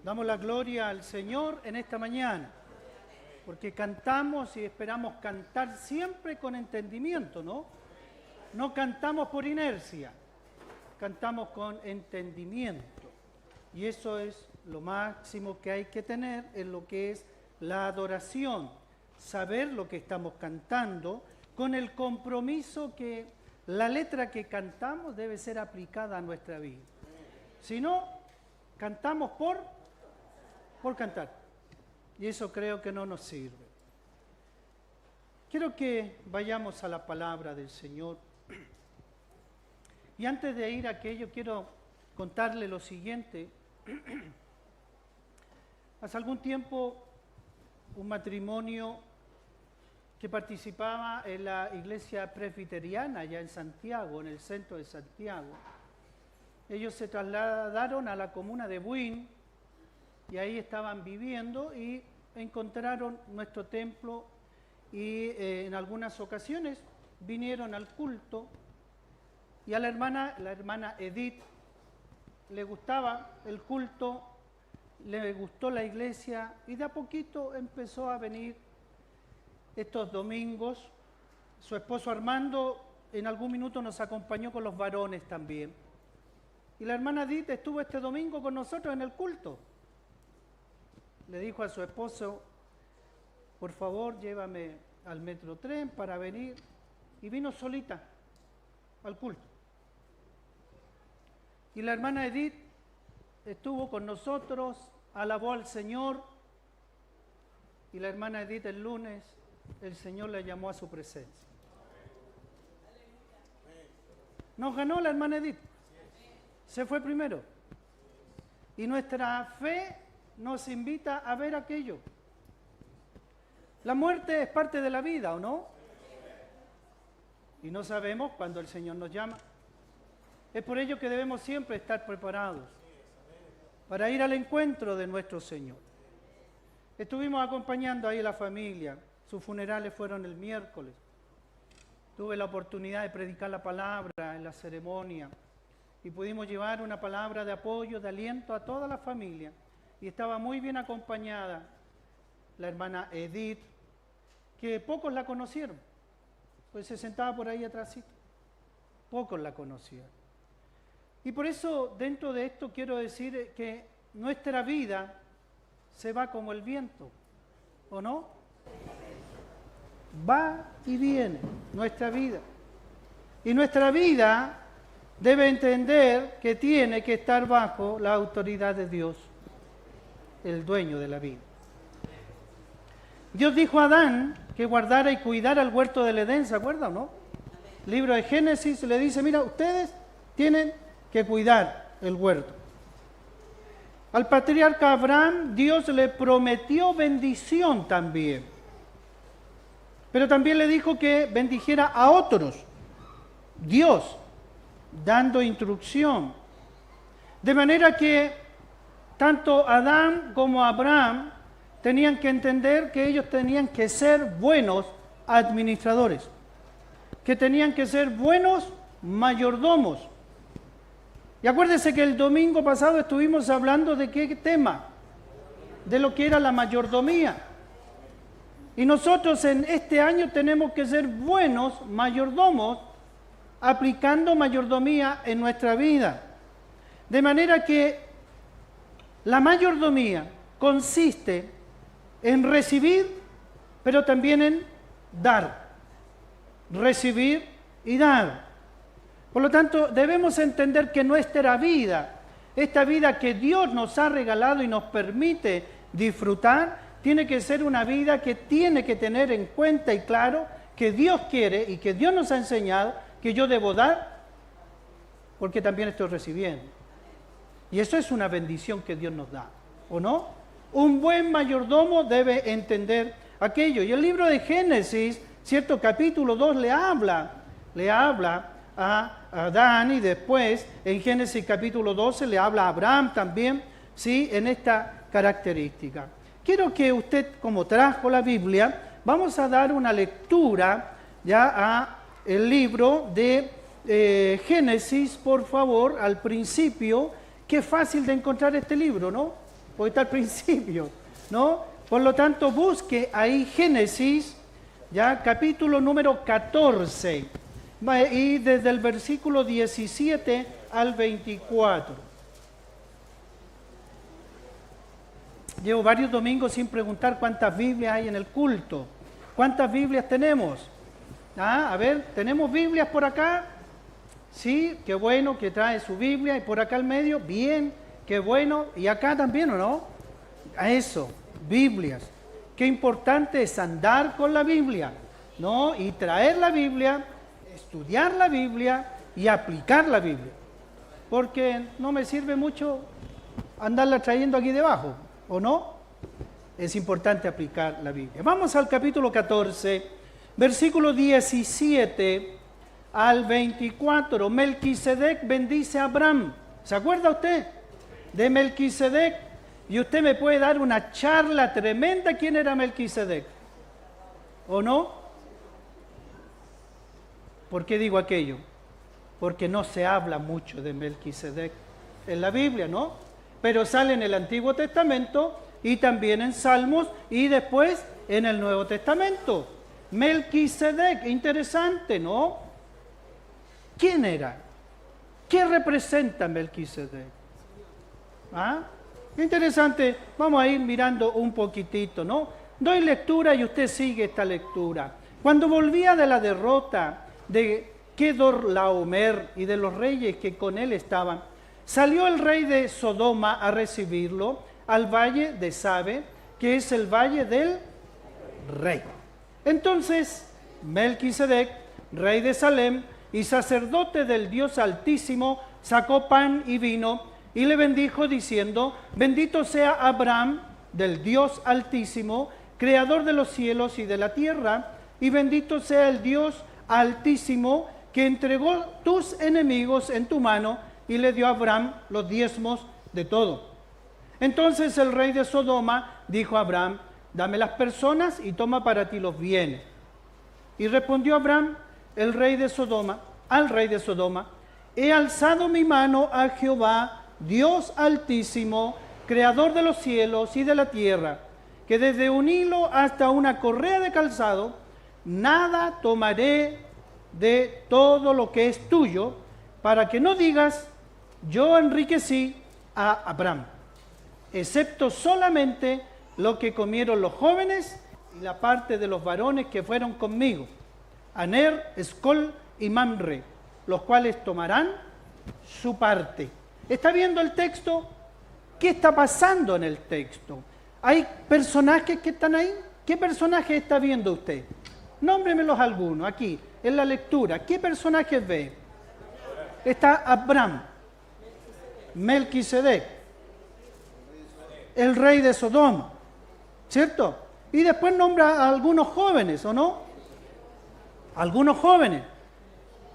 Damos la gloria al Señor en esta mañana, porque cantamos y esperamos cantar siempre con entendimiento, ¿no? No cantamos por inercia, cantamos con entendimiento. Y eso es lo máximo que hay que tener en lo que es la adoración, saber lo que estamos cantando con el compromiso que la letra que cantamos debe ser aplicada a nuestra vida. Si no, cantamos por cantar. Y eso creo que no nos sirve. Quiero que vayamos a la palabra del Señor. Y antes de ir a aquello, quiero contarle lo siguiente. Hace algún tiempo, un matrimonio que participaba en la iglesia presbiteriana allá en Santiago, en el centro de Santiago. Ellos se trasladaron a la comuna de Buin y ahí estaban viviendo y encontraron nuestro templo y en algunas ocasiones vinieron al culto y a la hermana Edith le gustaba el culto, le gustó la iglesia y de a poquito empezó a venir estos domingos. Su esposo Armando en algún minuto nos acompañó con los varones también. Y la hermana Edith estuvo este domingo con nosotros en el culto. Le dijo a su esposo, por favor, llévame al Metrotren para venir. Y vino solita al culto. Y la hermana Edith estuvo con nosotros, alabó al Señor. Y la hermana Edith el lunes, el Señor la llamó a su presencia. Nos ganó la hermana Edith. Se fue primero. Y nuestra fe nos invita a ver aquello. La muerte es parte de la vida, ¿o no? Y no sabemos cuándo el Señor nos llama. Es por ello que debemos siempre estar preparados para ir al encuentro de nuestro Señor. Estuvimos acompañando ahí a la familia. Sus funerales fueron el miércoles. Tuve la oportunidad de predicar la palabra en la ceremonia y pudimos llevar una palabra de apoyo, de aliento a toda la familia. Y estaba muy bien acompañada la hermana Edith, que pocos la conocieron, pues se sentaba por ahí atrásito. Pocos la conocieron. Y por eso, dentro de esto, quiero decir que nuestra vida se va como el viento, ¿o no? Va y viene nuestra vida. Y nuestra vida debe entender que tiene que estar bajo la autoridad de Dios, el dueño de la vida. Dios dijo a Adán que guardara y cuidara el huerto del Edén, ¿se acuerdan, no? Libro de Génesis le dice, mira, ustedes tienen que cuidar el huerto. Al patriarca Abraham, Dios le prometió bendición también. Pero también le dijo que bendijera a otros. Dios, dando instrucción. De manera que tanto Adán como Abraham tenían que entender que ellos tenían que ser buenos administradores, que tenían que ser buenos mayordomos. Y acuérdense que el domingo pasado estuvimos hablando de qué tema, de lo que era la mayordomía. Y nosotros en este año tenemos que ser buenos mayordomos, aplicando mayordomía en nuestra vida. De manera que la mayordomía consiste en recibir, pero también en dar. Recibir y dar. Por lo tanto, debemos entender que nuestra vida, esta vida que Dios nos ha regalado y nos permite disfrutar, tiene que ser una vida que tiene que tener en cuenta y claro que Dios quiere y que Dios nos ha enseñado que yo debo dar porque también estoy recibiendo. Y eso es una bendición que Dios nos da, ¿o no? Un buen mayordomo debe entender aquello. Y el libro de Génesis, cierto, capítulo 2, le habla a Adán y después en Génesis capítulo 12 le habla a Abraham también, ¿sí? En esta característica. Quiero que usted, como trajo la Biblia, vamos a dar una lectura ya a el libro de Génesis, por favor, al principio. Qué fácil de encontrar este libro, ¿no? porque está al principio, ¿no? Por lo tanto, busque ahí Génesis, ya capítulo número 14, y desde el versículo 17 al 24. Llevo varios domingos sin preguntar cuántas Biblias hay en el culto. ¿Cuántas Biblias tenemos? A ver, ¿tenemos Biblias por acá? Sí, qué bueno que trae su Biblia. Y por acá al medio, bien, qué bueno. Y acá también, ¿o no? A eso, Biblias. Qué importante es andar con la Biblia, ¿no? Y traer la Biblia, estudiar la Biblia y aplicar la Biblia. Porque no me sirve mucho andarla trayendo aquí debajo, ¿o no? Es importante aplicar la Biblia. Vamos al capítulo 14, versículo 17 al 24. Melquisedec bendice a Abraham. ¿Se acuerda usted de Melquisedec? Y usted me puede dar una charla tremenda. ¿Quién era Melquisedec? ¿O no? ¿Por qué digo aquello? Porque no se habla mucho de Melquisedec en la Biblia, ¿no? Pero sale en el Antiguo Testamento y también en Salmos y después en el Nuevo Testamento. Melquisedec, interesante, ¿no? ¿Quién era? ¿Qué representa Melquisedec? ¿Ah? Interesante, vamos a ir mirando un poquitito, ¿no? Doy lectura y usted sigue esta lectura. Cuando volvía de la derrota de Kedorlaomer y de los reyes que con él estaban, salió el rey de Sodoma a recibirlo al valle de Sabe, que es el valle del rey. Entonces, Melquisedec, rey de Salem y sacerdote del Dios Altísimo, sacó pan y vino y le bendijo diciendo: bendito sea Abraham del Dios Altísimo, creador de los cielos y de la tierra, y bendito sea el Dios Altísimo que entregó tus enemigos en tu mano y le dio a Abraham los diezmos de todo. Entonces el rey de Sodoma dijo a Abraham: dame las personas y toma para ti los bienes. Y respondió Abraham, al rey de Sodoma: he alzado mi mano a Jehová, Dios Altísimo, creador de los cielos y de la tierra, que desde un hilo hasta una correa de calzado, nada tomaré de todo lo que es tuyo, para que no digas: yo enriquecí a Abraham, excepto solamente lo que comieron los jóvenes y la parte de los varones que fueron conmigo, Aner, Escol y Mamre, los cuales tomarán su parte. ¿Está viendo el texto? ¿Qué está pasando en el texto? ¿Hay personajes que están ahí? ¿Qué personajes está viendo usted? Nómbremelos algunos aquí, en la lectura. ¿Qué personajes ve? Está Abraham, Melquisedec, el rey de Sodoma, ¿cierto? Y después nombra a algunos jóvenes, ¿o no? Algunos jóvenes,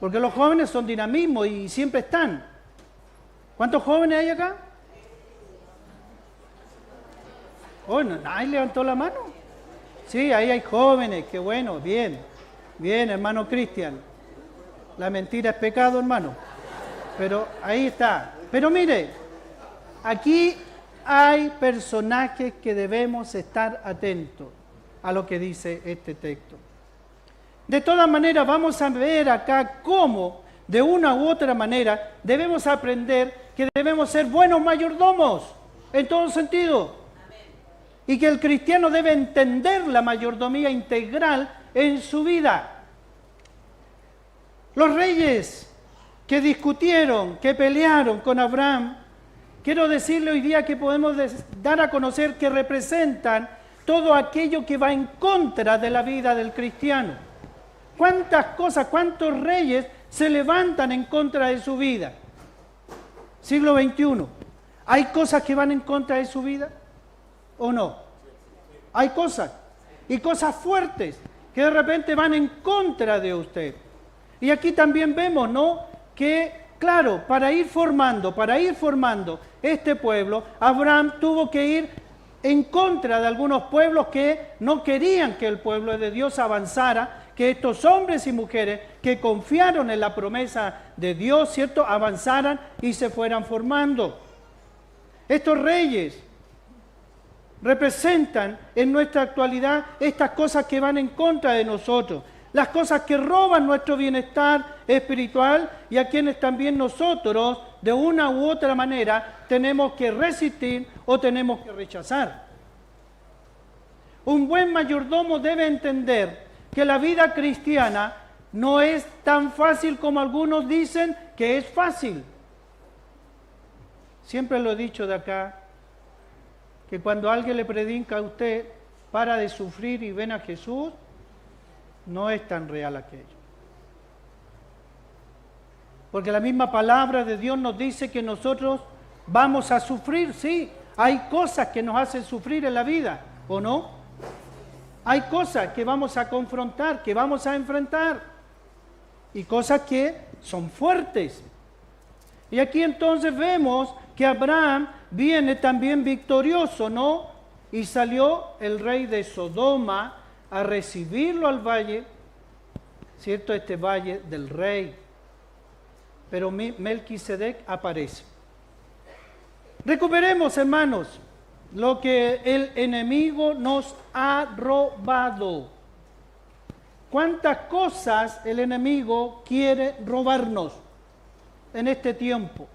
porque los jóvenes son dinamismo y siempre están. ¿Cuántos jóvenes hay acá? Oh, ¿nadie levantó la mano? Sí, ahí hay jóvenes, qué bueno, bien, bien, hermano Cristian. La mentira es pecado, hermano. Pero ahí está. Pero mire, aquí hay personajes que debemos estar atentos a lo que dice este texto. De todas maneras, vamos a ver acá cómo, de una u otra manera, debemos aprender que debemos ser buenos mayordomos, en todo sentido. Y que el cristiano debe entender la mayordomía integral en su vida. Los reyes que discutieron, que pelearon con Abraham, quiero decirle hoy día que podemos dar a conocer que representan todo aquello que va en contra de la vida del cristiano. ¿Cuántas cosas, cuántos reyes se levantan en contra de su vida? Siglo XXI. ¿Hay cosas que van en contra de su vida o no? Hay cosas, y cosas fuertes, que de repente van en contra de usted. Y aquí también vemos, ¿no?, que, claro, para ir formando este pueblo, Abraham tuvo que ir en contra de algunos pueblos que no querían que el pueblo de Dios avanzara, que estos hombres y mujeres que confiaron en la promesa de Dios, ¿cierto?, avanzaran y se fueran formando. Estos reyes representan en nuestra actualidad estas cosas que van en contra de nosotros, las cosas que roban nuestro bienestar espiritual y a quienes también nosotros, de una u otra manera, tenemos que resistir o tenemos que rechazar. Un buen mayordomo debe entender que la vida cristiana no es tan fácil como algunos dicen que es fácil. Siempre lo he dicho de acá, que cuando alguien le predica a usted, para de sufrir y ven a Jesús, no es tan real aquello. Porque la misma palabra de Dios nos dice que nosotros vamos a sufrir, sí. Hay cosas que nos hacen sufrir en la vida, ¿o no? Hay cosas que vamos a confrontar, que vamos a enfrentar. Y cosas que son fuertes. Y aquí entonces vemos que Abraham viene también victorioso, ¿no? Y salió el rey de Sodoma a recibirlo al valle, ¿cierto? Este valle del rey. Pero Melquisedec aparece. Recuperemos, hermanos, lo que el enemigo nos ha robado. ¿Cuántas cosas el enemigo quiere robarnos en este tiempo?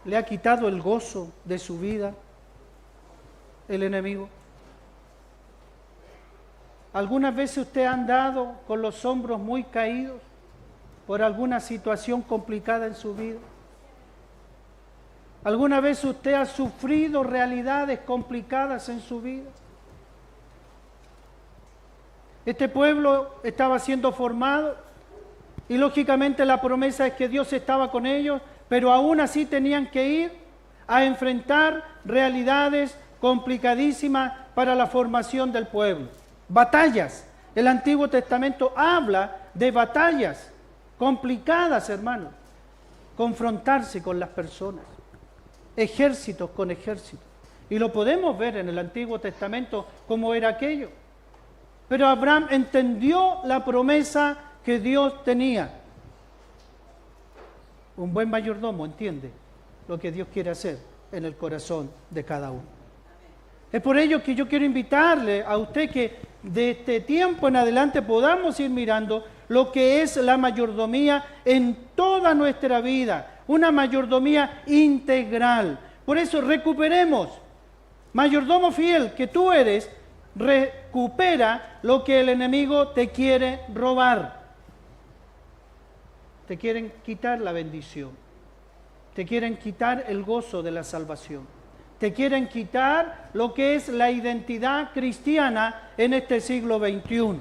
¿Le ha quitado el gozo de su vida el enemigo? ¿Algunas veces usted ha andado con los hombros muy caídos por alguna situación complicada en su vida? ¿Alguna vez usted ha sufrido realidades complicadas en su vida? Este pueblo estaba siendo formado y lógicamente la promesa es que Dios estaba con ellos, pero aún así tenían que ir a enfrentar realidades complicadísimas para la formación del pueblo. Batallas. El Antiguo Testamento habla de batallas complicadas, hermanos. Confrontarse con las personas. Ejércitos con ejércitos. Y lo podemos ver en el Antiguo Testamento cómo era aquello. Pero Abraham entendió la promesa que Dios tenía. Un buen mayordomo entiende lo que Dios quiere hacer en el corazón de cada uno. Es por ello que yo quiero invitarle a usted que de este tiempo en adelante podamos ir mirando lo que es la mayordomía en toda nuestra vida. Una mayordomía integral. Por eso recuperemos. Mayordomo fiel que tú eres, recupera lo que el enemigo te quiere robar. Te quieren quitar la bendición. Te quieren quitar el gozo de la salvación. Te quieren quitar lo que es la identidad cristiana en este siglo XXI.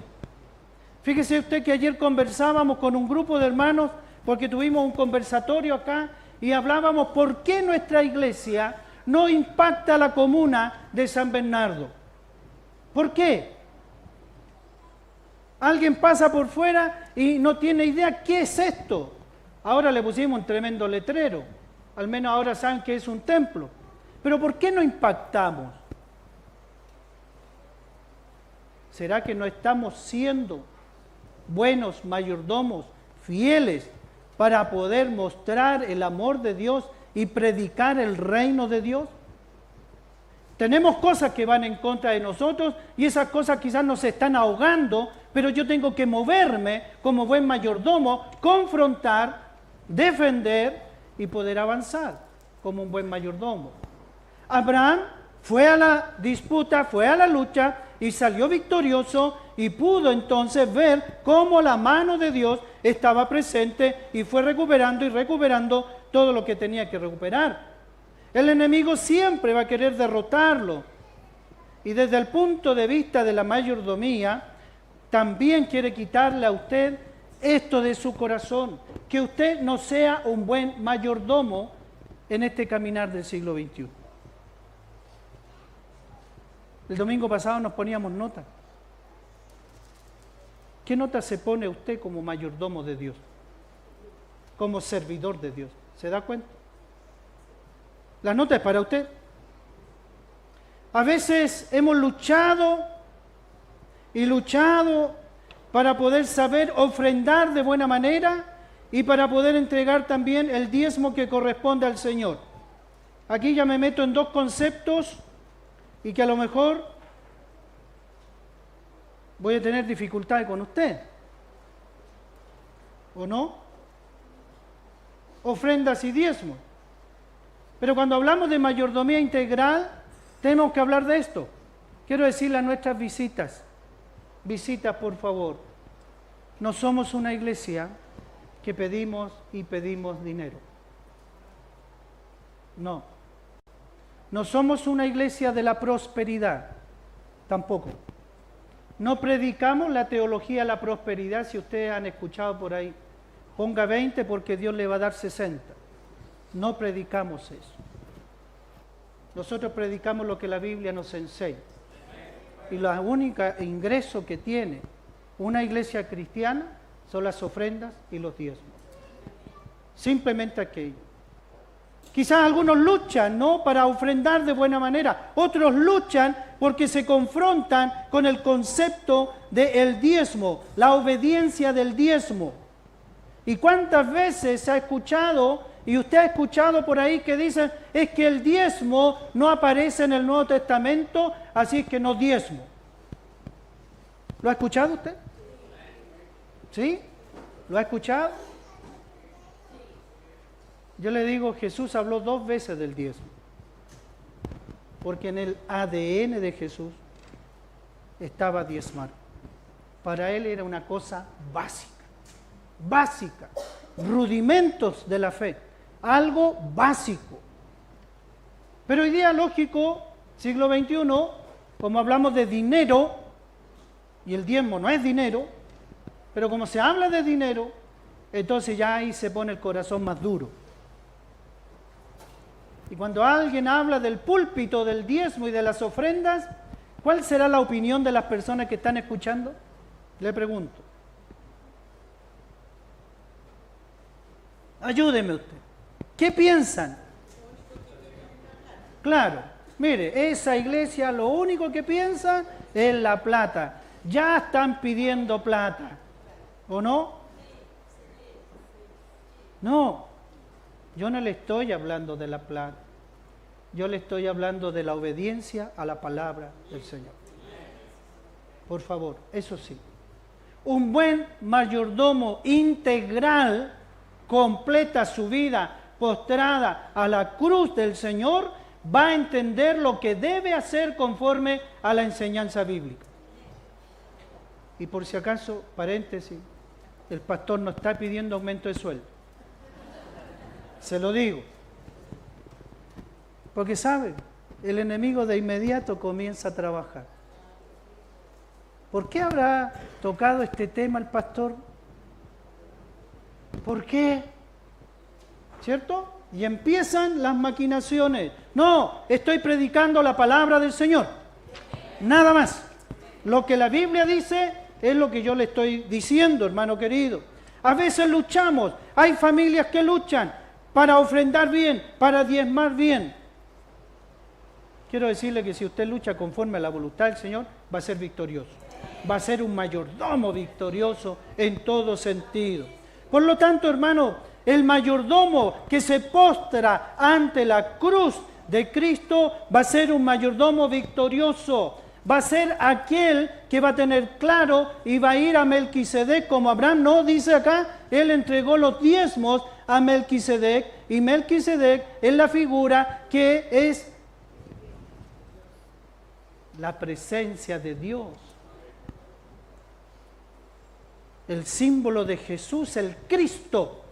Fíjese usted que ayer conversábamos con un grupo de hermanos, porque tuvimos un conversatorio acá, y hablábamos por qué nuestra iglesia no impacta a la comuna de San Bernardo. ¿Por qué? Alguien pasa por fuera y no tiene idea qué es esto. Ahora le pusimos un tremendo letrero. Al menos ahora saben que es un templo. Pero ¿por qué no impactamos? ¿Será que no estamos siendo buenos mayordomos, fieles, para poder mostrar el amor de Dios y predicar el reino de Dios? Tenemos cosas que van en contra de nosotros y esas cosas quizás nos están ahogando, pero yo tengo que moverme como buen mayordomo, confrontar, defender y poder avanzar como un buen mayordomo. Abraham fue a la disputa, fue a la lucha y salió victorioso y pudo entonces ver cómo la mano de Dios estaba presente y fue recuperando y recuperando todo lo que tenía que recuperar. El enemigo siempre va a querer derrotarlo. Y desde el punto de vista de la mayordomía, también quiere quitarle a usted esto de su corazón, que usted no sea un buen mayordomo en este caminar del siglo XXI. El domingo pasado nos poníamos nota. ¿Qué nota se pone usted como mayordomo de Dios? Como servidor de Dios. ¿Se da cuenta? La nota es para usted. A veces hemos luchado y luchado para poder saber ofrendar de buena manera y para poder entregar también el diezmo que corresponde al Señor. aquí ya me meto en dos conceptos y que a lo mejor voy a tener dificultades con usted. ¿O no? Ofrendas y diezmos. Pero cuando hablamos de mayordomía integral, tenemos que hablar de esto. Quiero decirle a nuestras visitas, por favor, no somos una iglesia que pedimos y pedimos dinero. No. No somos una iglesia de la prosperidad, tampoco. No predicamos la teología de la prosperidad, si ustedes han escuchado por ahí. Ponga 20 porque Dios le va a dar 60. No predicamos eso. Nosotros predicamos lo que la Biblia nos enseña. Y el único ingreso que tiene una iglesia cristiana son las ofrendas y los diezmos. Simplemente aquello. Quizás algunos luchan, ¿no?, para ofrendar de buena manera. Otros luchan porque se confrontan con el concepto del diezmo, la obediencia del diezmo. ¿Y cuántas veces se ha escuchado, y usted ha escuchado por ahí que dicen, es que el diezmo no aparece en el Nuevo Testamento, así es que no diezmo? ¿Lo ha escuchado usted? ¿Sí? ¿Lo ha escuchado? Yo le digo, Jesús habló 2 veces del diezmo, porque en el ADN de Jesús estaba diezmar. Para él era una cosa básica, rudimentos de la fe, algo básico. Pero hoy día, lógico, siglo XXI, como hablamos de dinero, y el diezmo no es dinero, pero como se habla de dinero, entonces ya ahí se pone el corazón más duro. Y cuando alguien habla del púlpito, del diezmo y de las ofrendas, ¿cuál será la opinión de las personas que están escuchando? Le pregunto. Ayúdeme usted. ¿Qué piensan? Claro, mire, esa iglesia lo único que piensa es la plata. Ya están pidiendo plata, ¿o no? No, yo no le estoy hablando de la plata. Yo le estoy hablando de la obediencia a la palabra del Señor. Por favor, eso sí. Un buen mayordomo integral completa su vida postrada a la cruz del Señor, va a entender lo que debe hacer conforme a la enseñanza bíblica. Y por si acaso, paréntesis, el pastor no está pidiendo aumento de sueldo. Se lo digo. Porque sabe, el enemigo de inmediato comienza a trabajar. ¿Por qué habrá tocado este tema el pastor? ¿Por qué? ¿Cierto? Y empiezan las maquinaciones. No, estoy predicando la palabra del Señor. Nada más. Lo que la Biblia dice es lo que yo le estoy diciendo, hermano querido. A veces luchamos. Hay familias que luchan para ofrendar bien, para diezmar bien. Quiero decirle que si usted lucha conforme a la voluntad del Señor, va a ser victorioso. Va a ser un mayordomo victorioso en todo sentido. Por lo tanto, hermano, el mayordomo que se postra ante la cruz de Cristo va a ser un mayordomo victorioso. Va a ser aquel que va a tener claro y va a ir a Melquisedec como Abraham. No, dice acá, él entregó los diezmos a Melquisedec, y Melquisedec es la figura que es la presencia de Dios. El símbolo de Jesús, el Cristo.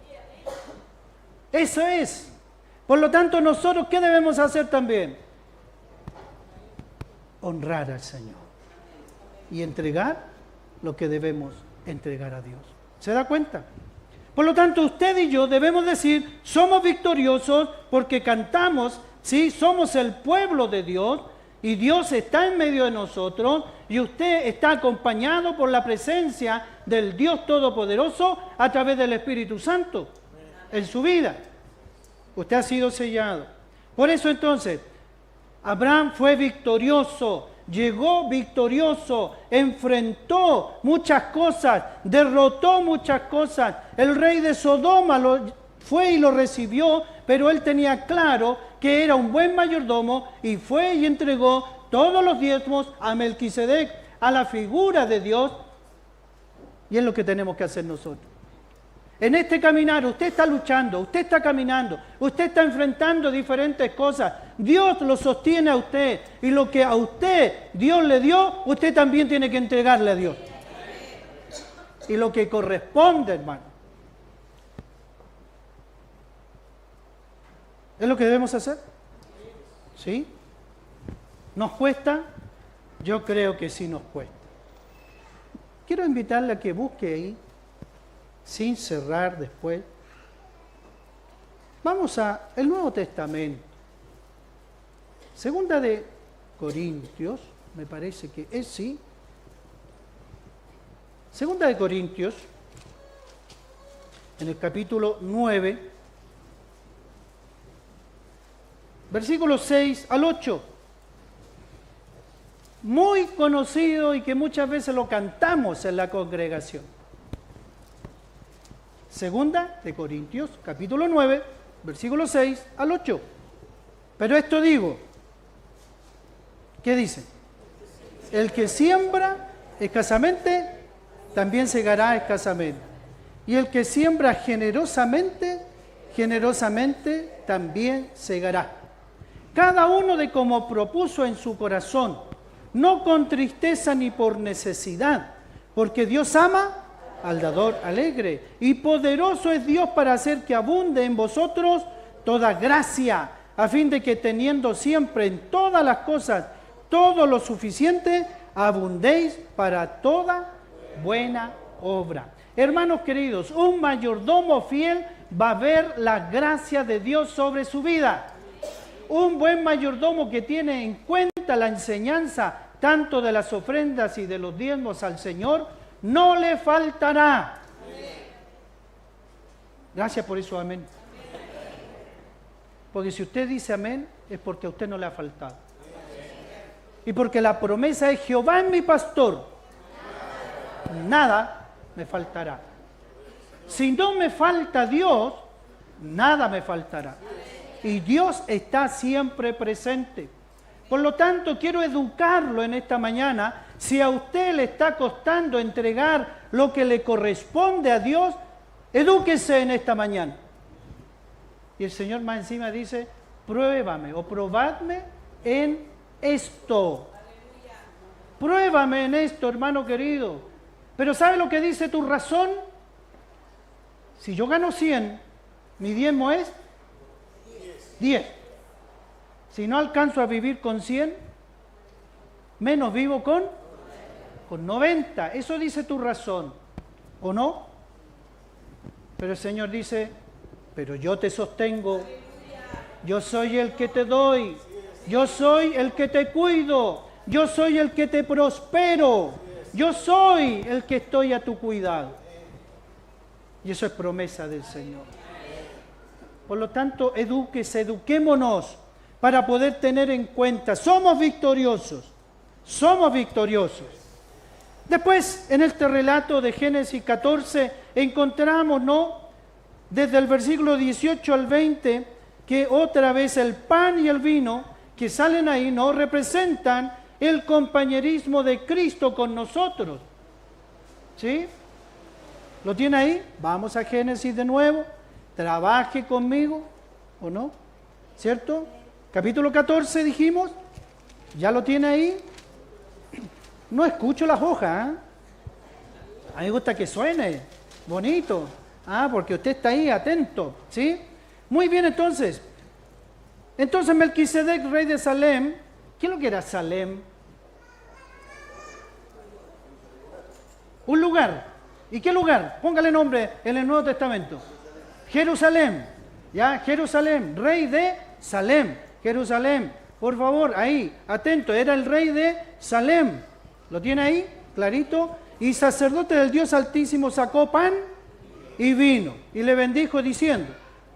Eso es. Por lo tanto, nosotros, ¿qué debemos hacer también? Honrar al Señor y entregar lo que debemos entregar a Dios. ¿Se da cuenta? Por lo tanto, usted y yo debemos decir, somos victoriosos porque cantamos, sí, somos el pueblo de Dios y Dios está en medio de nosotros y usted está acompañado por la presencia del Dios Todopoderoso a través del Espíritu Santo en su vida. Usted ha sido sellado. Por eso entonces, Abraham fue victorioso, llegó victorioso, enfrentó muchas cosas, derrotó muchas cosas. El rey de Sodoma fue y lo recibió, pero él tenía claro que era un buen mayordomo y fue y entregó todos los diezmos a Melquisedec, a la figura de Dios, y es lo que tenemos que hacer nosotros. En este caminar usted está luchando, usted está caminando, usted está enfrentando diferentes cosas. Dios lo sostiene a usted y lo que a usted Dios le dio, usted también tiene que entregarle a Dios. Y lo que corresponde, hermano. ¿Es lo que debemos hacer? ¿Sí? ¿Nos cuesta? Yo creo que sí nos cuesta. Quiero invitarle a que busque ahí, sin cerrar después. Vamos a el Nuevo Testamento. Segunda de Corintios, me parece que es sí. Segunda de Corintios, en el capítulo 9, versículos 6 al 8. Muy conocido y que muchas veces lo cantamos en la congregación. Segunda de Corintios, capítulo 9, versículos 6 al 8. Pero esto digo, ¿qué dice? El que siembra escasamente, también segará escasamente. Y el que siembra generosamente, generosamente también segará. Cada uno de como propuso en su corazón, no con tristeza ni por necesidad, porque Dios ama al dador alegre, y poderoso es Dios para hacer que abunde en vosotros toda gracia, a fin de que teniendo siempre en todas las cosas todo lo suficiente, abundéis para toda buena obra. Hermanos queridos, un mayordomo fiel va a ver la gracia de Dios sobre su vida. Un buen mayordomo que tiene en cuenta la enseñanza tanto de las ofrendas y de los diezmos al Señor, no le faltará. Gracias por eso, amén. Porque si usted dice amén, es porque a usted no le ha faltado. Y porque la promesa es: Jehová es mi pastor, nada me faltará. Si no me falta Dios, nada me faltará. Y Dios está siempre presente. Por lo tanto, quiero educarlo en esta mañana. Si a usted le está costando entregar lo que le corresponde a Dios, edúquese en esta mañana. Y el Señor más encima dice: pruébame o probadme en esto. Pruébame en esto, hermano querido. Pero ¿sabe lo que dice tu razón? Si yo gano 100, mi diezmo es 10. Si no alcanzo a vivir con 100, menos vivo con 90. Eso dice tu razón, ¿o no? Pero el Señor dice: pero yo te sostengo, yo soy el que te doy, yo soy el que te cuido, yo soy el que te prospero, yo soy el que estoy a tu cuidado. Y eso es promesa del Señor. Por lo tanto, eduquémonos para poder tener en cuenta, somos victoriosos. Después, en este relato de Génesis 14, encontramos, ¿no?, desde el versículo 18 al 20, que otra vez el pan y el vino que salen ahí, ¿no?, representan el compañerismo de Cristo con nosotros. ¿Sí? ¿Lo tiene ahí? Vamos a Génesis de nuevo. Trabaje conmigo, ¿o no? ¿Cierto? Capítulo 14 dijimos. ¿Ya lo tiene ahí? No escucho las hojas, ¿eh? A mí me gusta que suene bonito. Porque usted está ahí atento, ¿sí? Muy bien, entonces. Entonces Melquisedec, rey de Salem. ¿Qué es lo que era Salem? Un lugar. ¿Y qué lugar? Póngale nombre en el Nuevo Testamento. Jerusalén. ¿Ya? Jerusalén. Rey de Salem. Jerusalén. Por favor, ahí, atento. Era el rey de Salem. ¿Lo tiene ahí? Clarito. Y sacerdote del Dios Altísimo sacó pan y vino. Y le bendijo diciendo: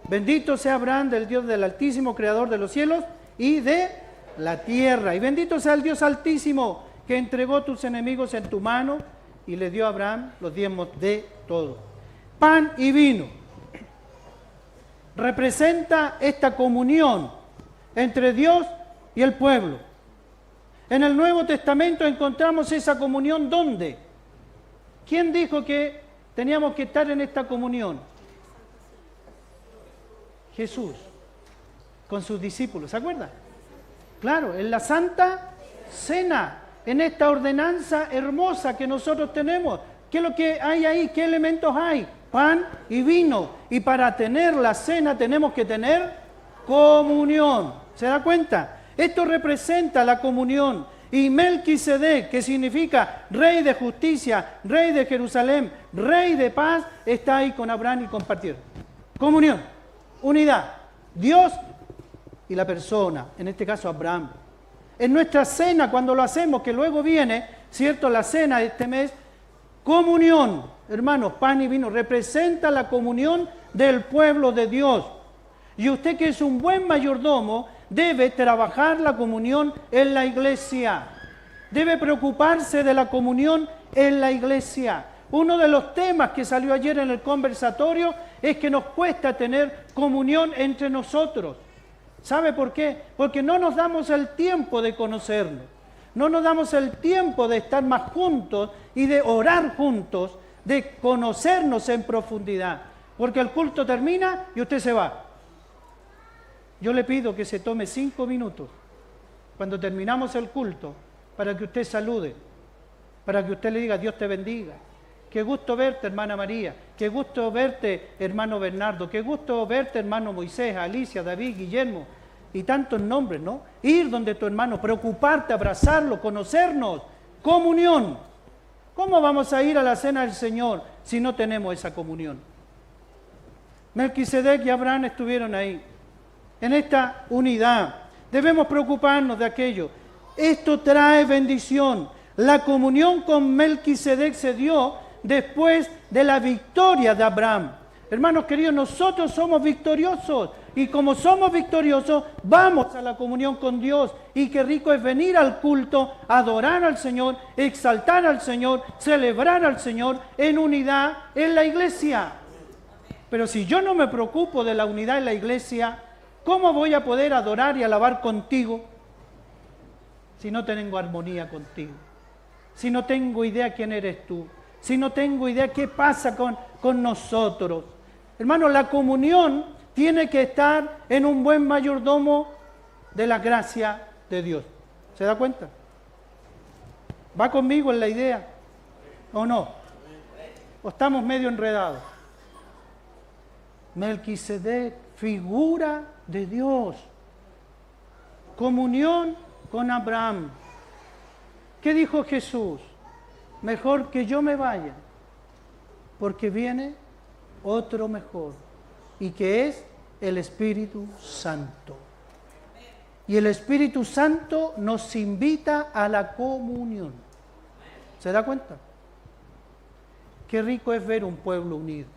bendito sea Abraham del Dios del Altísimo, creador de los cielos y de la tierra. Y bendito sea el Dios Altísimo que entregó tus enemigos en tu mano y le dio a Abraham los diezmos de todo. Pan y vino representa esta comunión, entre Dios y el pueblo. En el Nuevo Testamento encontramos esa comunión, ¿dónde? ¿Quién dijo que teníamos que estar en esta comunión? Jesús, con sus discípulos, ¿se acuerdan? Claro, en la Santa Cena, en esta ordenanza hermosa que nosotros tenemos. ¿Qué es lo que hay ahí? ¿Qué elementos hay? Pan y vino. Y para tener la cena tenemos que tener comunión. ¿Se da cuenta? Esto representa la comunión. Y Melquisedec, que significa rey de justicia, rey de Jerusalén, rey de paz, está ahí con Abraham y compartir. Comunión, unidad, Dios y la persona, en este caso Abraham. En nuestra cena, cuando lo hacemos, que luego viene, ¿cierto? La cena de este mes, comunión, hermanos, pan y vino, representa la comunión del pueblo de Dios. Y usted, que es un buen mayordomo, debe trabajar la comunión en la iglesia. Debe preocuparse de la comunión en la iglesia. Uno de los temas que salió ayer en el conversatorio es que nos cuesta tener comunión entre nosotros. ¿Sabe por qué? Porque no nos damos el tiempo de conocernos. No nos damos el tiempo de estar más juntos y de orar juntos, de conocernos en profundidad. Porque el culto termina y usted se va. Yo le pido que se tome 5 minutos cuando terminamos el culto para que usted salude, para que usted le diga Dios te bendiga. Qué gusto verte, hermana María. Qué gusto verte, hermano Bernardo. Qué gusto verte, hermano Moisés, Alicia, David, Guillermo y tantos nombres, ¿no? Ir donde tu hermano, preocuparte, abrazarlo, conocernos, comunión. ¿Cómo vamos a ir a la cena del Señor si no tenemos esa comunión? Melquisedec y Abraham estuvieron ahí, en esta unidad. Debemos preocuparnos de aquello. Esto trae bendición. La comunión con Melquisedec se dio después de la victoria de Abraham. Hermanos queridos, nosotros somos victoriosos y como somos victoriosos, vamos a la comunión con Dios. Y qué rico es venir al culto, adorar al Señor, exaltar al Señor, celebrar al Señor en unidad en la iglesia. Pero si yo no me preocupo de la unidad en la iglesia, ¿cómo voy a poder adorar y alabar contigo si no tengo armonía contigo? Si no tengo idea quién eres tú, si no tengo idea qué pasa con nosotros. Hermano, la comunión tiene que estar en un buen mayordomo de la gracia de Dios. ¿Se da cuenta? ¿Va conmigo en la idea o no? ¿O estamos medio enredados? Melquisedec, figura de Dios. Comunión con Abraham. ¿Qué dijo Jesús? Mejor que yo me vaya, porque viene otro mejor, y que es el Espíritu Santo. Y el Espíritu Santo nos invita a la comunión. ¿Se da cuenta? Qué rico es ver un pueblo unido.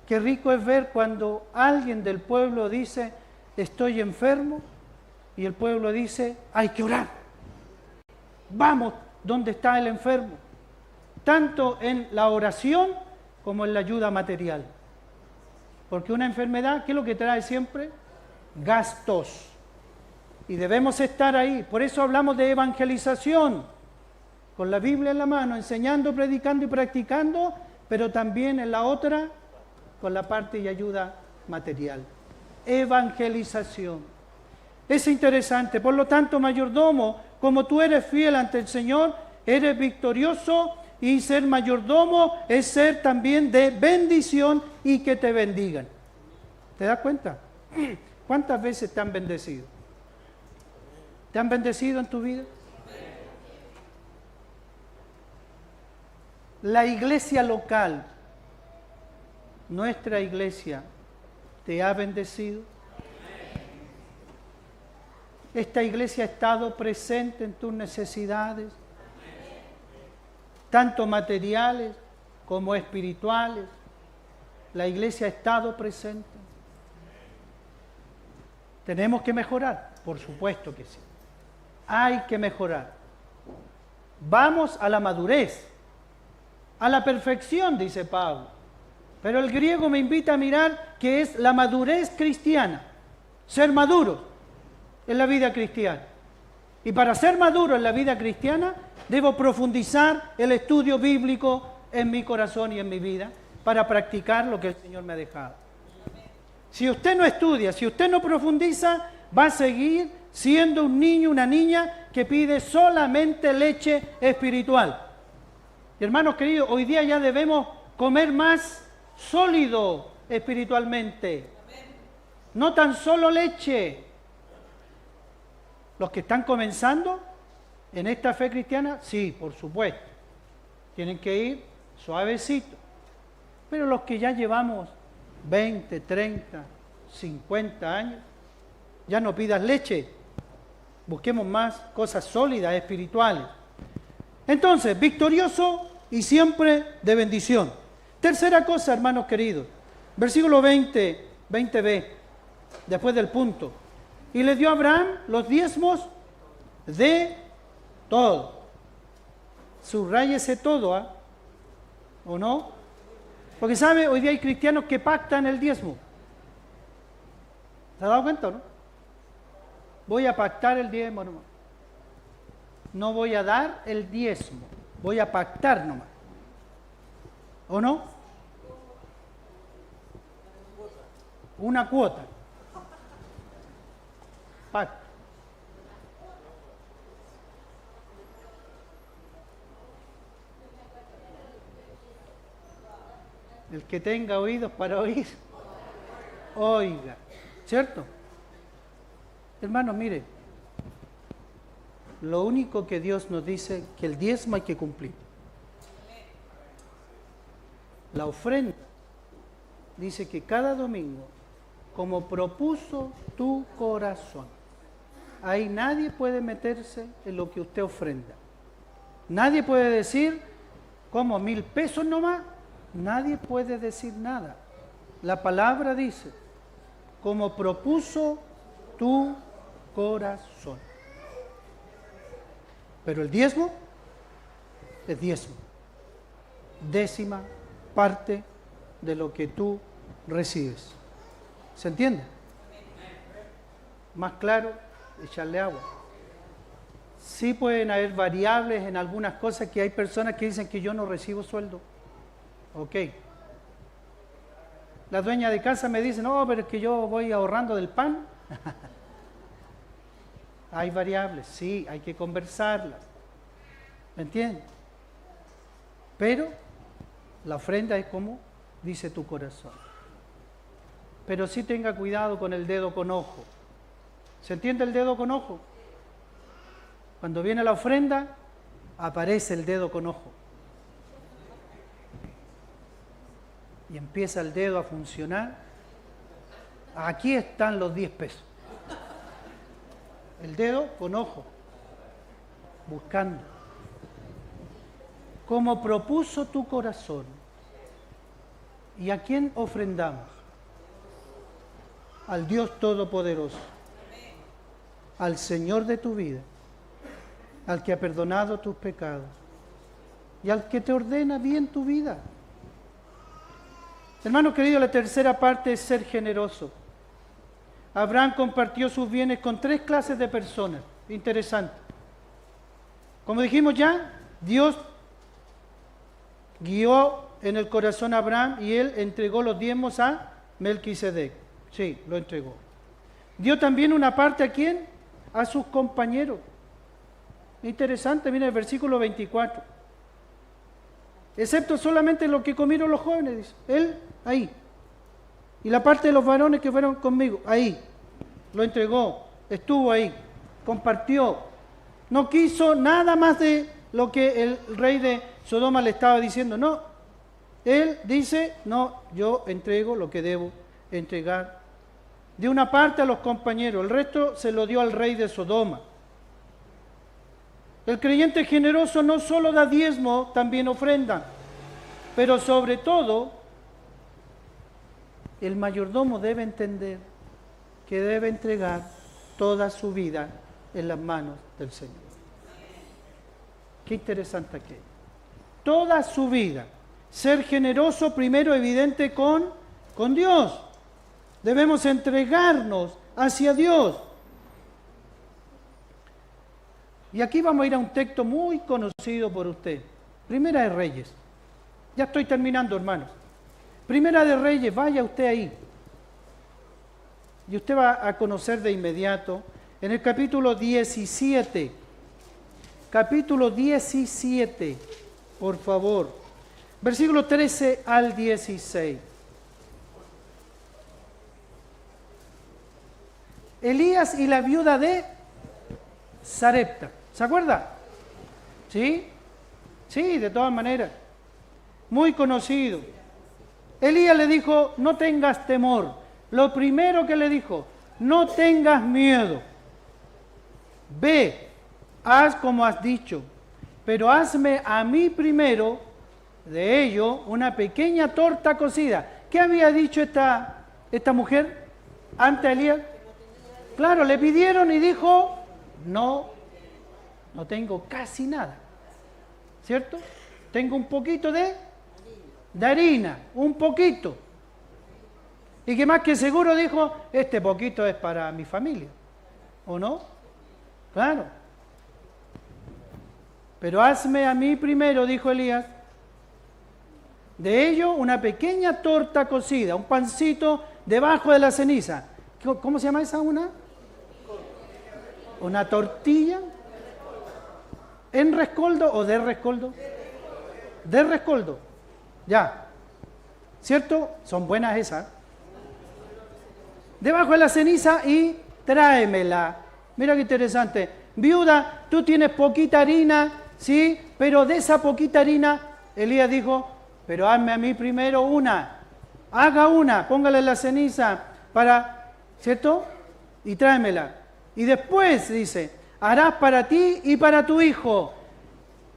Qué rico es ver cuando alguien del pueblo dice, estoy enfermo, y el pueblo dice, hay que orar. Vamos donde está el enfermo, tanto en la oración como en la ayuda material. Porque una enfermedad, ¿qué es lo que trae siempre? Gastos. Y debemos estar ahí. Por eso hablamos de evangelización, con la Biblia en la mano, enseñando, predicando y practicando, pero también en la otra, con la parte y ayuda material. Evangelización. Es interesante. Por lo tanto, mayordomo, como tú eres fiel ante el Señor, eres victorioso, y ser mayordomo es ser también de bendición y que te bendigan. ¿Te das cuenta? ¿Cuántas veces te han bendecido? ¿Te han bendecido en tu vida? La iglesia local, nuestra iglesia, ¿te ha bendecido? Esta iglesia ha estado presente en tus necesidades, tanto materiales como espirituales. La iglesia ha estado presente. ¿Tenemos que mejorar? Por supuesto que sí. Hay que mejorar. Vamos a la madurez, a la perfección, dice Pablo. Pero el griego me invita a mirar que es la madurez cristiana. ser maduro en la vida cristiana. Y para ser maduro en la vida cristiana, debo profundizar el estudio bíblico en mi corazón y en mi vida para practicar lo que el Señor me ha dejado. Si usted no estudia, si usted no profundiza, va a seguir siendo un niño, una niña que pide solamente leche espiritual. Y hermanos queridos, hoy día ya debemos comer más sólido espiritualmente. No tan solo leche. Los que están comenzando en esta fe cristiana, sí, por supuesto. Tienen que ir suavecito. Pero los que ya llevamos 20, 30, 50 años, ya no pidas leche. Busquemos más cosas sólidas, espirituales. Entonces, victorioso y siempre de bendición. Tercera cosa, hermanos queridos. Versículo 20b, después del punto. Y le dio a Abraham los diezmos de todo. Subráyese todo, ¿ah? ¿O no? Porque, ¿sabe? Hoy día hay cristianos que pactan el diezmo. ¿Se ha dado cuenta o no? Voy a pactar el diezmo nomás. No voy a dar el diezmo. Voy a pactar nomás. ¿O no? Una cuota. Pacto. El que tenga oídos para oír, oiga. ¿Cierto? Hermanos, mire, lo único que Dios nos dice que el diezmo hay que cumplir. La ofrenda dice que cada domingo, como propuso tu corazón, ahí nadie puede meterse en lo que usted ofrenda. Nadie puede decir, ¿cómo? 1,000 pesos nomás. Nadie puede decir nada. La palabra dice, como propuso tu corazón. Pero el diezmo es diezmo. Décima parte de lo que tú recibes. ¿Se entiende? Más claro, echarle agua. Sí pueden haber variables en algunas cosas, que hay personas que dicen que yo no recibo sueldo. Ok. La dueña de casa me dice, no, pero es que yo voy ahorrando del pan. Hay variables, sí, hay que conversarlas. ¿Me entiendes? Pero la ofrenda es como dice tu corazón. Pero sí tenga cuidado con el dedo con ojo. ¿Se entiende el dedo con ojo? Cuando viene la ofrenda, aparece el dedo con ojo. Y empieza el dedo a funcionar. Aquí están los 10 pesos. El dedo con ojo. Buscando. Como propuso tu corazón. ¿Y a quién ofrendamos? Al Dios Todopoderoso. Al Señor de tu vida. Al que ha perdonado tus pecados. Y al que te ordena bien tu vida. Hermanos queridos, la tercera parte es ser generoso. Abraham compartió sus bienes con 3 clases de personas. Interesante. Como dijimos ya, Dios guió en el corazón a Abraham y él entregó los diezmos a Melquisedec. Sí, lo entregó. Dio también una parte ¿a quién? A sus compañeros. Interesante, mira el versículo 24. Excepto solamente lo que comieron los jóvenes, dice. Él, ahí. Y la parte de los varones que fueron conmigo, ahí. Lo entregó, estuvo ahí, compartió. No quiso nada más de lo que el rey de Sodoma le estaba diciendo. No, él dice, no, yo entrego lo que debo entregar. De una parte a los compañeros, el resto se lo dio al rey de Sodoma. El creyente generoso no solo da diezmo, también ofrenda. Pero sobre todo, el mayordomo debe entender que debe entregar toda su vida en las manos del Señor. Qué interesante aquello. Toda su vida. Ser generoso primero, evidente, con Dios. Debemos entregarnos hacia Dios. Y aquí vamos a ir a un texto muy conocido por usted. Primera de Reyes. Ya estoy terminando, hermanos. Primera de Reyes, vaya usted ahí. Y usted va a conocer de inmediato en el capítulo 17. Capítulo 17, por favor. Versículo 13 al 16. Elías y la viuda de Sarepta. ¿Se acuerda? ¿Sí? Sí, de todas maneras. Muy conocido. Elías le dijo, no tengas temor. Lo primero que le dijo, no tengas miedo. Ve, haz como has dicho, pero hazme a mí primero de ello una pequeña torta cocida. ¿Qué había dicho esta mujer ante Elías? Claro, le pidieron y dijo, no tengo casi nada, ¿cierto? Tengo un poquito de harina, un poquito. Y que más que seguro dijo, este poquito es para mi familia, ¿o no? Claro. Pero hazme a mí primero, dijo Elías, de ello una pequeña torta cocida, un pancito debajo de la ceniza. ¿Cómo se llama esa una tortilla? ¿En rescoldo o de rescoldo? De rescoldo. Ya. ¿Cierto? Son buenas esas. Debajo de la ceniza y tráemela. Mira qué interesante. Viuda, tú tienes poquita harina, ¿sí? Pero de esa poquita harina, Elías dijo, pero hazme a mí primero una. Haga una, póngale la ceniza para, ¿cierto? Y tráemela. Y después, dice, harás para ti y para tu hijo.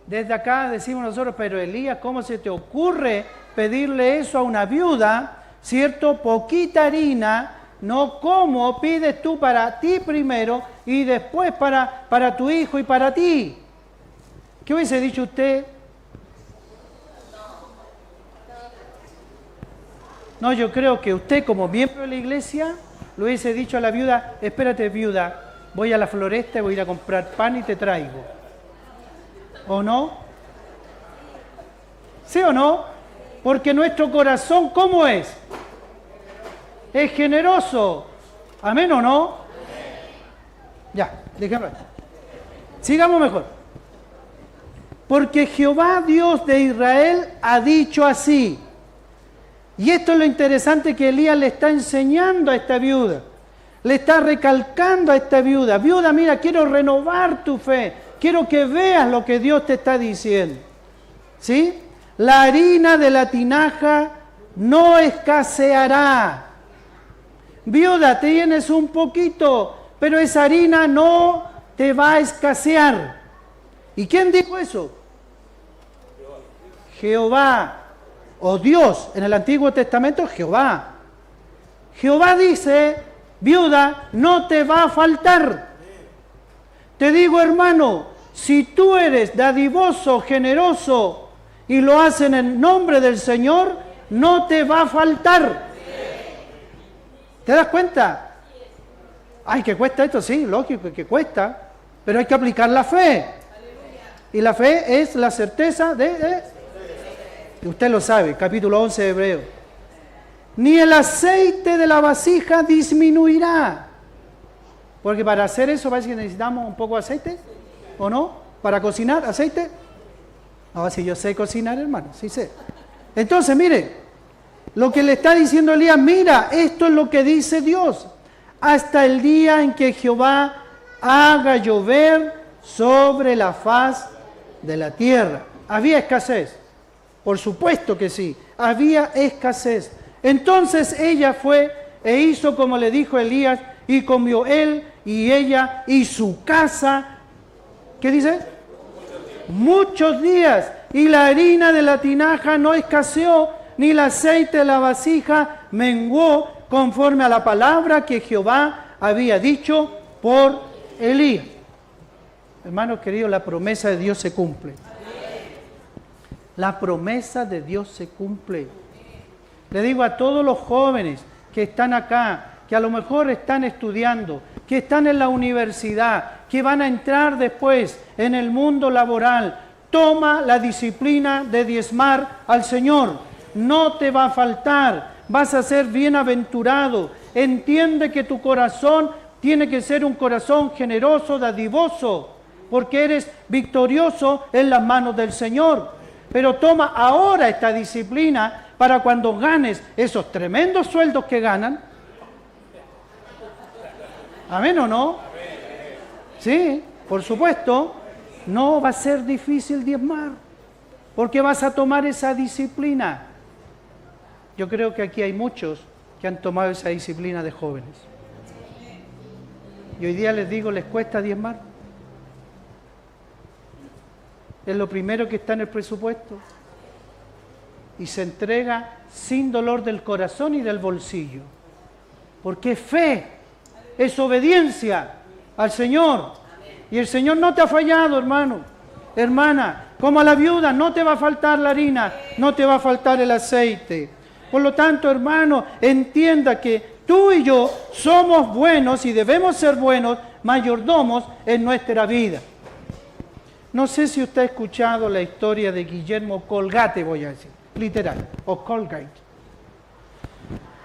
Desde acá decimos nosotros, pero Elías, ¿cómo se te ocurre pedirle eso a una viuda? ¿Cierto? Poquita harina, no como pides tú para ti primero y después para tu hijo y para ti. ¿Qué hubiese dicho usted? No, yo creo que usted como miembro de la iglesia le hubiese dicho a la viuda, espérate viuda, voy a la floresta y voy a ir a comprar pan y te traigo. ¿O no? ¿Sí o no? Porque nuestro corazón, ¿cómo es? Es generoso. ¿Amén o no? Ya, déjame ver. Sigamos mejor. Porque Jehová Dios de Israel ha dicho así. Y esto es lo interesante que Elías le está enseñando a esta viuda. Le está recalcando a esta viuda. Viuda, mira, quiero renovar tu fe. Quiero que veas lo que Dios te está diciendo. ¿Sí? La harina de la tinaja no escaseará. Viuda, tienes un poquito, pero esa harina no te va a escasear. ¿Y quién dijo eso? Jehová, o Dios, en el Antiguo Testamento, Jehová. Jehová dice, viuda, no te va a faltar. Te digo, hermano, si tú eres dadivoso, generoso, y lo haces en el nombre del Señor, no te va a faltar. ¿Te das cuenta? Ay, que cuesta esto, sí, lógico que cuesta, pero hay que aplicar la fe. Y la fe es la certeza y usted lo sabe, capítulo 11 de Hebreo. Ni el aceite de la vasija disminuirá. Porque para hacer eso parece que necesitamos un poco de aceite, ¿o no? Para cocinar, aceite. No, si yo sé cocinar, hermano, sí sé. Entonces, mire, lo que le está diciendo Elías, mira, esto es lo que dice Dios. Hasta el día en que Jehová haga llover sobre la faz de la tierra. Había escasez, por supuesto que sí, había escasez. Entonces ella fue e hizo como le dijo Elías, y comió él y ella y su casa. ¿Qué dice? Muchos días, y la harina de la tinaja no escaseó, ni el aceite de la vasija menguó, conforme a la palabra que Jehová había dicho por Elías. Hermanos queridos, la promesa de Dios se cumple. La promesa de Dios se cumple. Le digo a todos los jóvenes que están acá, que a lo mejor están estudiando, que están en la universidad, que van a entrar después en el mundo laboral, toma la disciplina de diezmar al Señor. No te va a faltar, vas a ser bienaventurado. Entiende que tu corazón tiene que ser un corazón generoso, dadivoso, porque eres victorioso en las manos del Señor. Pero toma ahora esta disciplina para cuando ganes esos tremendos sueldos que ganan. ¿Amén o no? Sí, por supuesto. No va a ser difícil diezmar, porque vas a tomar esa disciplina. Yo creo que aquí hay muchos que han tomado esa disciplina de jóvenes. Y hoy día les digo, ¿les cuesta diezmar? Es lo primero que está en el presupuesto. Y se entrega sin dolor del corazón y del bolsillo. Porque es fe, es obediencia al Señor. Y el Señor no te ha fallado, hermano, hermana. Como a la viuda, no te va a faltar la harina, no te va a faltar el aceite. Por lo tanto, hermano, entienda que tú y yo somos buenos y debemos ser buenos mayordomos en nuestra vida. No sé si usted ha escuchado la historia de Guillermo Colgate, voy a decir, literal, o Colgate.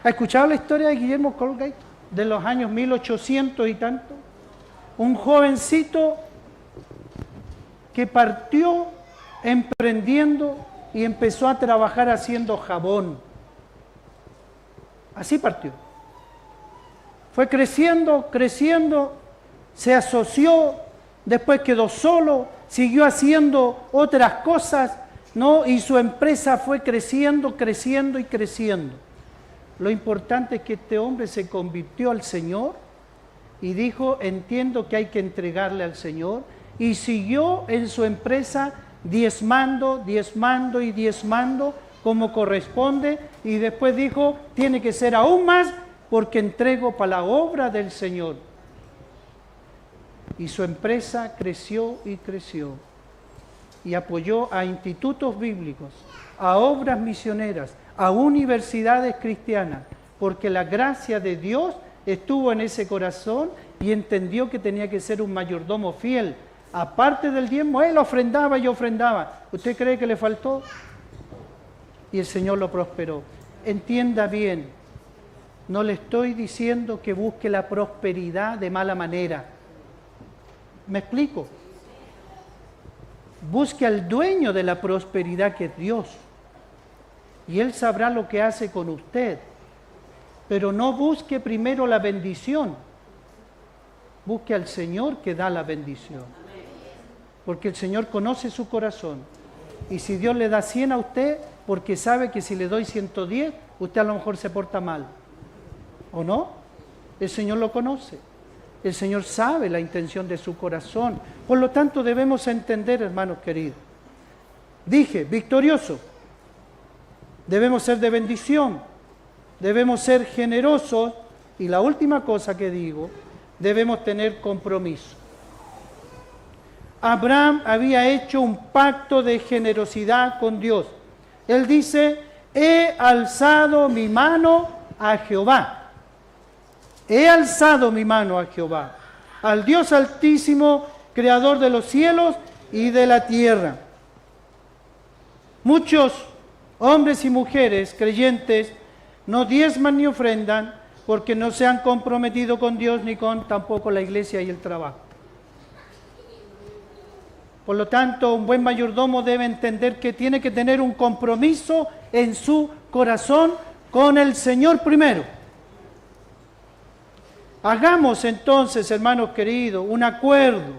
¿Ha escuchado la historia de Guillermo Colgate? De los años 1800 y tanto. Un jovencito que partió emprendiendo y empezó a trabajar haciendo jabón. Así partió. Fue creciendo, creciendo, se asoció, después quedó solo, siguió haciendo otras cosas, ¿no? Y su empresa fue creciendo, creciendo y creciendo. Lo importante es que este hombre se convirtió al Señor y dijo, entiendo que hay que entregarle al Señor, y siguió en su empresa diezmando, diezmando y diezmando como corresponde, y después dijo, tiene que ser aún más porque entrego para la obra del Señor. Y su empresa creció y creció, y apoyó a institutos bíblicos, a obras misioneras, a universidades cristianas, porque la gracia de Dios estuvo en ese corazón y entendió que tenía que ser un mayordomo fiel. Aparte del diezmo, él ofrendaba y ofrendaba. ¿Usted cree que le faltó? Y el Señor lo prosperó. Entienda bien, no le estoy diciendo que busque la prosperidad de mala manera. ¿Me explico? Busque al dueño de la prosperidad, que es Dios. Y Él sabrá lo que hace con usted. Pero no busque primero la bendición. Busque al Señor que da la bendición. Porque el Señor conoce su corazón. Y si Dios le da 100 a usted, porque sabe que si le doy 110, usted a lo mejor se porta mal. ¿O no? El Señor lo conoce. El Señor sabe la intención de su corazón. Por lo tanto, debemos entender, hermanos queridos. Dije, victorioso. Debemos ser de bendición. Debemos ser generosos. Y la última cosa que digo, debemos tener compromiso. Abraham había hecho un pacto de generosidad con Dios. Él dice, he alzado mi mano a Jehová. He alzado mi mano a Jehová, al Dios Altísimo, Creador de los cielos y de la tierra. Muchos hombres y mujeres creyentes no diezman ni ofrendan porque no se han comprometido con Dios ni con tampoco la iglesia y el trabajo. Por lo tanto, un buen mayordomo debe entender que tiene que tener un compromiso en su corazón con el Señor primero. Hagamos entonces, hermanos queridos, un acuerdo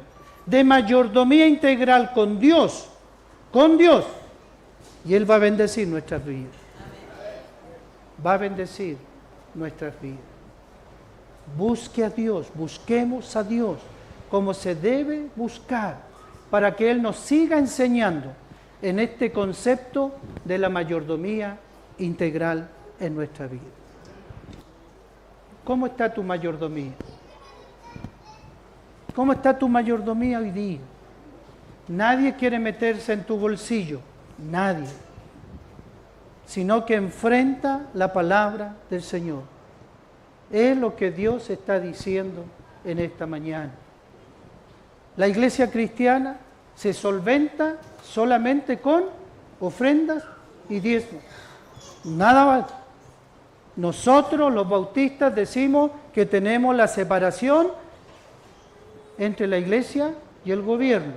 de mayordomía integral con Dios, y Él va a bendecir nuestras vidas. Va a bendecir nuestras vidas. Busque a Dios, busquemos a Dios como se debe buscar, para que Él nos siga enseñando en este concepto de la mayordomía integral en nuestra vida. ¿Cómo está tu mayordomía? ¿Cómo está tu mayordomía hoy día? Nadie quiere meterse en tu bolsillo, nadie, sino que enfrenta la palabra del Señor. Es lo que Dios está diciendo en esta mañana. La iglesia cristiana se solventa solamente con ofrendas y diezmos. Nada más. Nosotros, los bautistas, decimos que tenemos la separación entre la iglesia y el gobierno.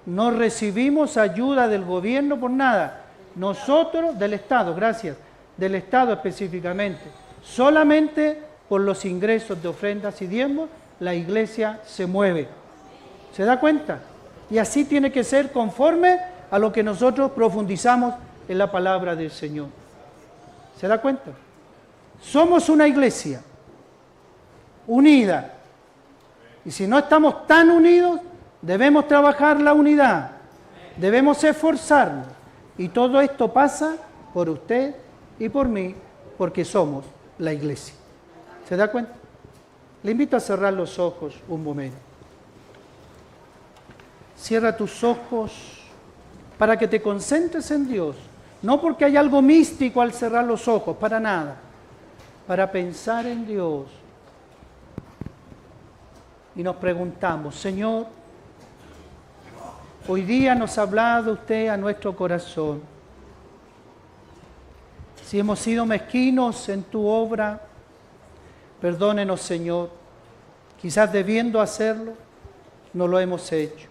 No recibimos ayuda del gobierno por nada. Nosotros, del Estado, gracias, del Estado específicamente. Solamente por los ingresos de ofrendas y diezmos, la iglesia se mueve. ¿Se da cuenta? Y así tiene que ser conforme a lo que nosotros profundizamos en la palabra del Señor. ¿Se da cuenta? Somos una iglesia unida. Y si no estamos tan unidos, debemos trabajar la unidad. Debemos esforzarnos. Y todo esto pasa por usted y por mí, porque somos la iglesia. ¿Se da cuenta? Le invito a cerrar los ojos un momento. Cierra tus ojos para que te concentres en Dios. No porque hay algo místico al cerrar los ojos, para nada. Para pensar en Dios. Y nos preguntamos, Señor, hoy día nos ha hablado usted a nuestro corazón. Si hemos sido mezquinos en tu obra, perdónenos, Señor. Quizás debiendo hacerlo, no lo hemos hecho.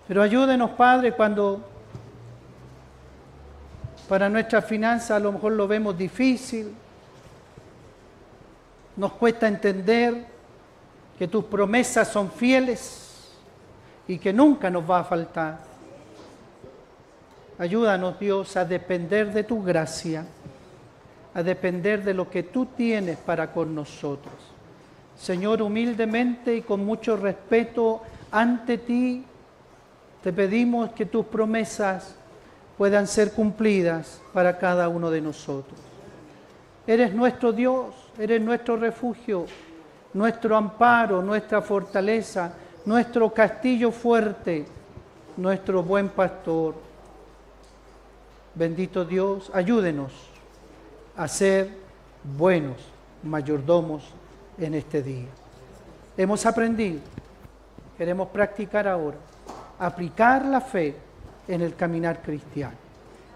Pero ayúdenos, Padre, cuando para nuestras finanzas a lo mejor lo vemos difícil, nos cuesta entender que tus promesas son fieles y que nunca nos va a faltar. Ayúdanos, Dios, a depender de tu gracia, a depender de lo que tú tienes para con nosotros. Señor, humildemente y con mucho respeto ante ti, te pedimos que tus promesas puedan ser cumplidas para cada uno de nosotros. Eres nuestro Dios, eres nuestro refugio, nuestro amparo, nuestra fortaleza, nuestro castillo fuerte, nuestro buen pastor. Bendito Dios, ayúdenos a ser buenos mayordomos en este día. Hemos aprendido, queremos practicar ahora, aplicar la fe en el caminar cristiano.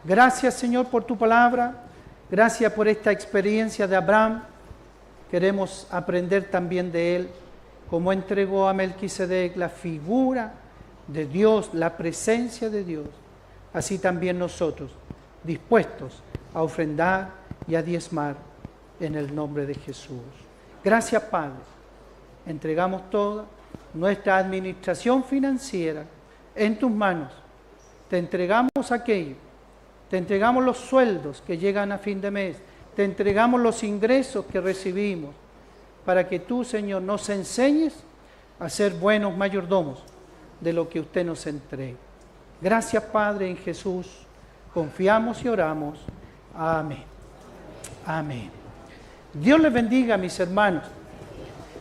Gracias, Señor, por tu palabra. Gracias por esta experiencia de Abraham. Queremos aprender también de él, cómo entregó a Melquisedec la figura de Dios, la presencia de Dios. Así también nosotros, dispuestos a ofrendar y a diezmar en el nombre de Jesús. Gracias, Padre. Entregamos toda nuestra administración financiera en tus manos. Te entregamos aquello. Te entregamos los sueldos que llegan a fin de mes. Te entregamos los ingresos que recibimos para que tú, Señor, nos enseñes a ser buenos mayordomos de lo que usted nos entrega. Gracias, Padre, en Jesús. Confiamos y oramos. Amén. Amén. Dios les bendiga, mis hermanos.